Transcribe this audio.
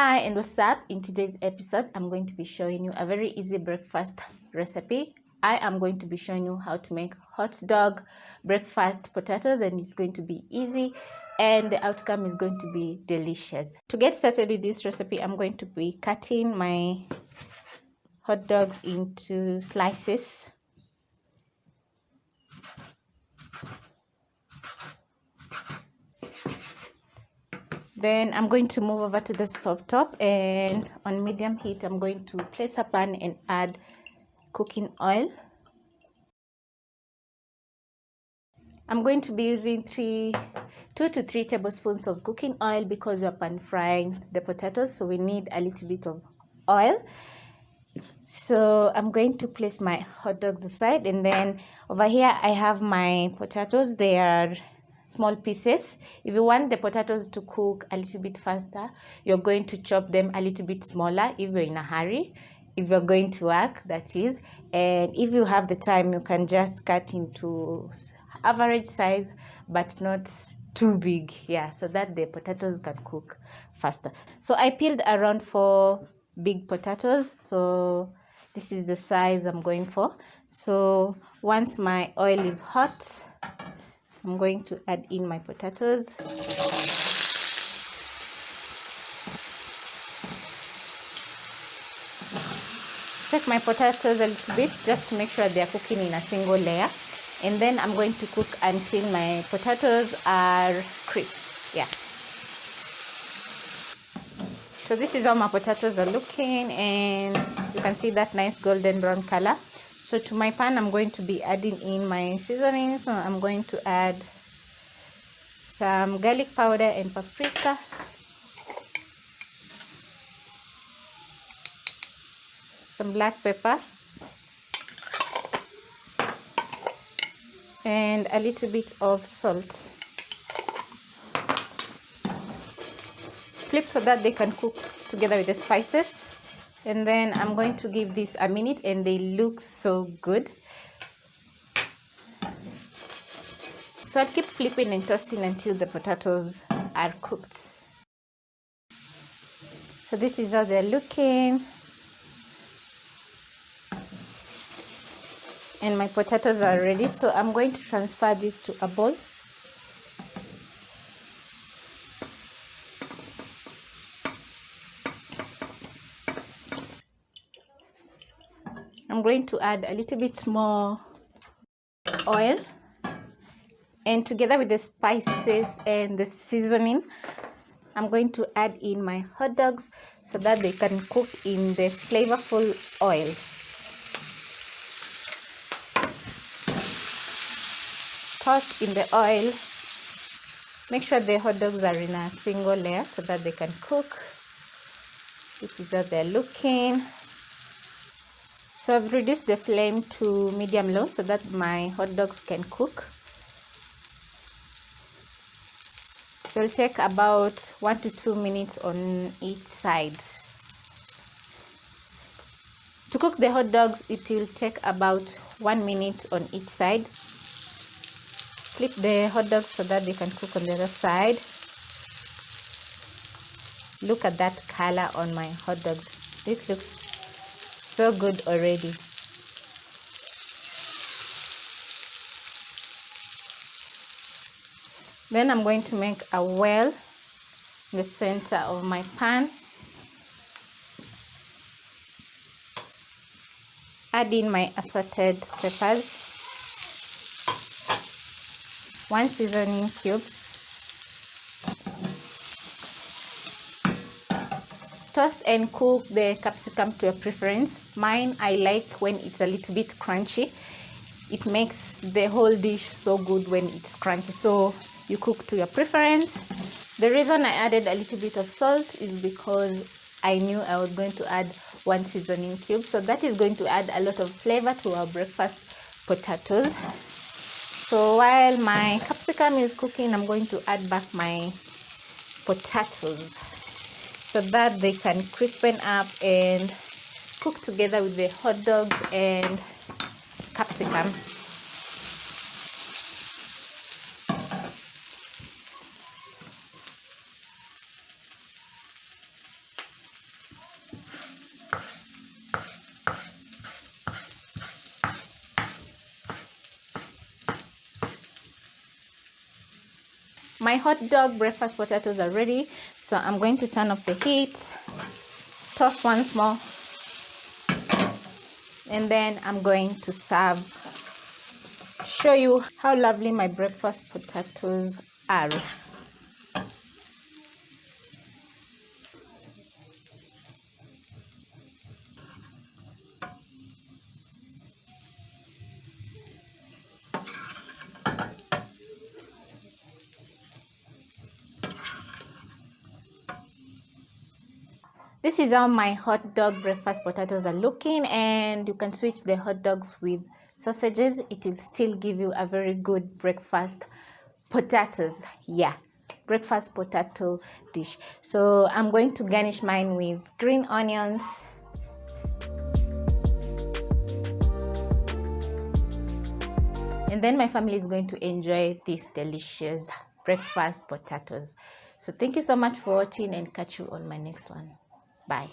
Hi and what's up? In today's episode, I'm going to be showing you a very easy breakfast recipe. I am going to be showing you how to make hot dog breakfast potatoes, and it's going to be easy and the outcome is going to be delicious. To get started with this recipe, I'm going to be cutting my hot dogs into slices. Then I'm going to move over to the stove top, and on medium heat I'm going to place a pan and add cooking oil. I'm going to be using 2 to 3 tablespoons of cooking oil because we're pan frying the potatoes, so we need a little bit of oil. So I'm going to place my hot dogs aside, and then over here I have my potatoes. They are small pieces. If you want the potatoes to cook a little bit faster, you're going to chop them a little bit smaller if you're in a hurry, if you're going to work, that is. And if you have the time, you can just cut into average size but not too big, so that the potatoes can cook faster. So I peeled around 4 big potatoes, so this is the size I'm going for. So once my oil is hot, I'm going to add in my potatoes. Check my potatoes a little bit just to make sure they are cooking in a single layer, and then I'm going to cook until my potatoes are crisp. So this is how my potatoes are looking, and you can see that nice golden brown color. So to my pan, I'm going to be adding in my seasonings. So I'm going to add some garlic powder and paprika, some black pepper, and a little bit of salt. Flip so that they can cook together with the spices, and then I'm going to give this a minute, and they look so good. So I'll keep flipping and tossting until the potatoes are cooked. So this is how they're looking, and my potatoes are ready. So I'm going to transfer this to a bowl. I'm going to add a little bit more oil, and together with the spices and the seasoning, I'm going to add in my hot dogs so that they can cook in the flavorful oil. Toss in the oil. Make sure the hot dogs are in a single layer so that they can cook. This is how they're looking. So I've reduced the flame to medium-low so that my hot dogs can cook. So it'll take about 1 to 2 minutes on each side. To cook the hot dogs, it will take about 1 minute on each side. Flip the hot dogs so that they can cook on the other side. Look at that color on my hot dogs. This looks so good already. Then I'm going to make a well in the center of my pan. Add in my assorted peppers, 1 seasoning cube. Toast and cook the capsicum to your preference. Mine, I like when it's a little bit crunchy. It makes the whole dish so good when it's crunchy. So you cook to your preference. The reason I added a little bit of salt is because I knew I was going to add 1 seasoning cube. So that is going to add a lot of flavor to our breakfast potatoes. So while my capsicum is cooking, I'm going to add back my potatoes so that they can crispen up and cook together with the hot dogs and capsicum. My hot dog breakfast potatoes are ready, so I'm going to turn off the heat, toss once more, and then I'm going to serve. Show you how lovely my breakfast potatoes are. This is how my hot dog breakfast potatoes are looking, and you can switch the hot dogs with sausages. It will still give you a very good breakfast potatoes. Yeah, breakfast potato dish. So I'm going to garnish mine with green onions, and then my family is going to enjoy these delicious breakfast potatoes. So thank you so much for watching, and catch you on my next one. Bye.